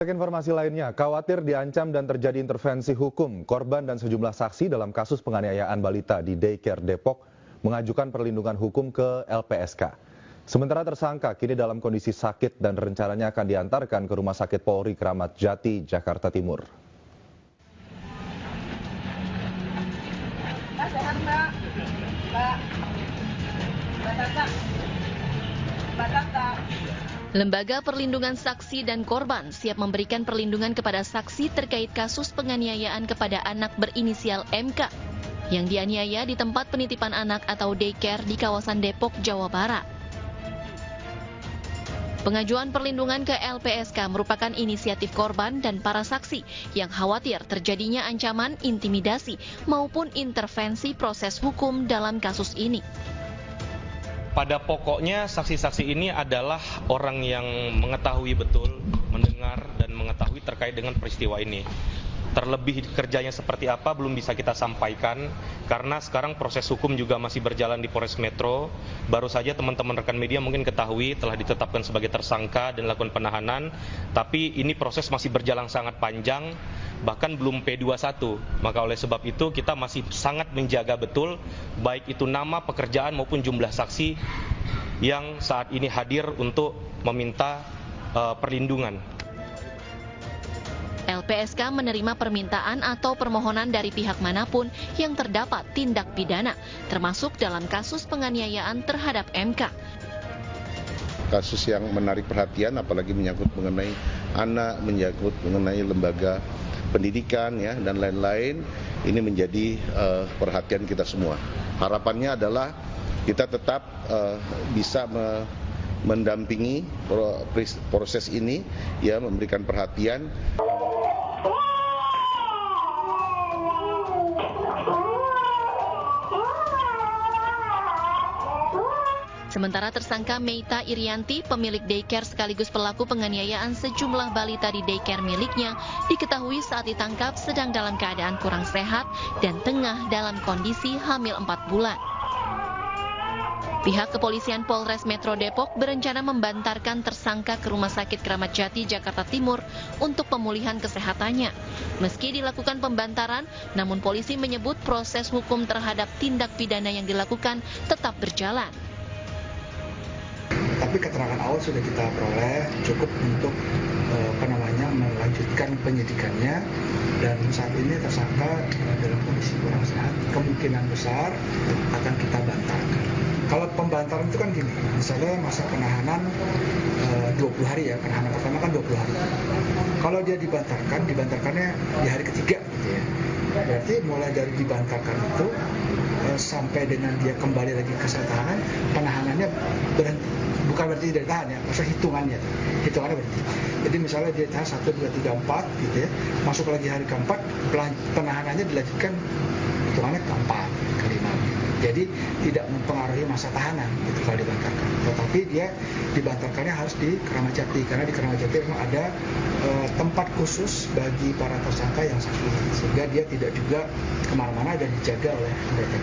Informasi lainnya, khawatir diancam dan terjadi intervensi hukum, korban dan sejumlah saksi dalam kasus penganiayaan balita di Daycare Depok mengajukan perlindungan hukum ke LPSK. Sementara tersangka kini dalam kondisi sakit dan rencananya akan diantarkan ke Rumah Sakit Polri Kramat Jati, Jakarta Timur. Mbak, sehat Mbak? Mbak Tata. Lembaga Perlindungan Saksi dan Korban siap memberikan perlindungan kepada saksi terkait kasus penganiayaan kepada anak berinisial MK yang dianiaya di tempat penitipan anak atau daycare di kawasan Depok, Jawa Barat. Pengajuan perlindungan ke LPSK merupakan inisiatif korban dan para saksi yang khawatir terjadinya ancaman, intimidasi maupun intervensi proses hukum dalam kasus ini. Pada pokoknya saksi-saksi ini adalah orang yang mengetahui betul, mendengar dan mengetahui terkait dengan peristiwa ini. Terlebih kerjanya seperti apa belum bisa kita sampaikan karena sekarang proses hukum juga masih berjalan di Polres Metro. Baru saja teman-teman rekan media mungkin ketahui telah ditetapkan sebagai tersangka dan dilakukan penahanan, tapi ini proses masih berjalan sangat panjang, bahkan belum P21. Maka oleh sebab itu kita masih sangat menjaga betul baik itu nama, pekerjaan maupun jumlah saksi yang saat ini hadir untuk meminta perlindungan. LPSK menerima permintaan atau permohonan dari pihak manapun yang terdapat tindak pidana, termasuk dalam kasus penganiayaan terhadap MK. Kasus yang menarik perhatian, apalagi menyangkut mengenai anak, menyangkut mengenai lembaga pendidikan ya dan lain-lain, ini menjadi perhatian kita semua. Harapannya adalah kita tetap bisa mendampingi proses ini, ya, memberikan perhatian. Sementara tersangka Meita Irianti, pemilik daycare sekaligus pelaku penganiayaan sejumlah balita di daycare miliknya, diketahui saat ditangkap sedang dalam keadaan kurang sehat dan tengah dalam kondisi hamil 4 bulan. Pihak kepolisian Polres Metro Depok berencana membantarkan tersangka ke Rumah Sakit Kramat Jati, Jakarta Timur untuk pemulihan kesehatannya. Meski dilakukan pembantaran, namun polisi menyebut proses hukum terhadap tindak pidana yang dilakukan tetap berjalan. Tapi keterangan awal sudah kita peroleh cukup untuk melanjutkan penyidikannya, dan saat ini tersangka dalam kondisi kurang sehat, kemungkinan besar akan kita bantarkan. Kalau pembantaran itu kan gini, misalnya masa penahanan 20 hari ya, penahanan pertama kan 20 hari. Kalau dia dibantarkannya di hari ketiga gitu ya. Berarti mulai dari dibantarkan itu sampai dengan dia kembali lagi ke tahanan, penahanannya berhenti. Bukan berarti tidak ditahan ya, maksudnya hitungannya berhenti. Jadi misalnya dia tahan 1, 2, 3, 4 gitu ya, masuk lagi hari keempat, penahanannya dilanjutkan hitungannya keempat, kelima. Jadi tidak mempengaruhi masa tahanan gitu kalau dibantarkan. Tetapi dia dibantarkannya harus di Kramat Jati, karena di Kramat Jati memang ada tempat khusus bagi para tersangka yang sakit, sehingga dia tidak juga kemana-mana dan dijaga oleh mereka.